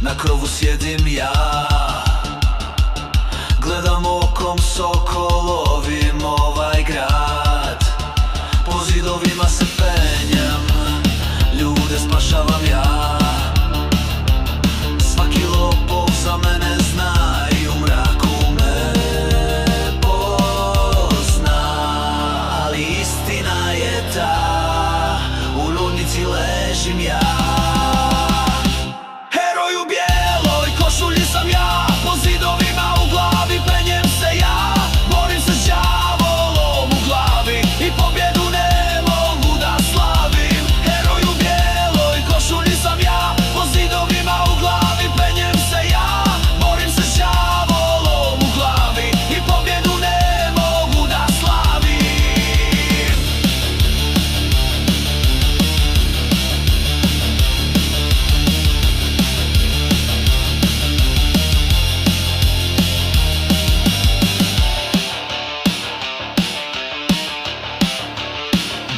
Na krovu sjedim ja, gledam okom sokolovim ovaj grad. Po zidovima se penjem, ljude spašavam ja. Svaki lopov za mene zna i u mraku me pozna. Ali istina je ta, u ludnici ležim ja.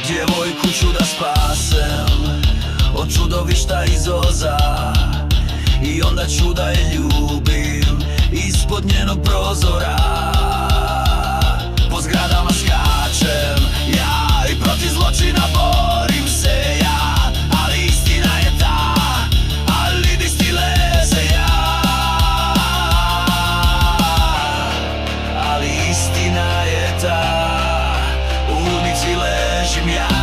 Djevojku ću da spasem od čudovišta iz Oza, i onda ću da je ljubim ispod njenog prozora. Po zgradama skačem ja i protiv zločina borim se ja. Ali istina je ta, ali di stile se ja. Ali istina je ta, u ludnici ležim ja.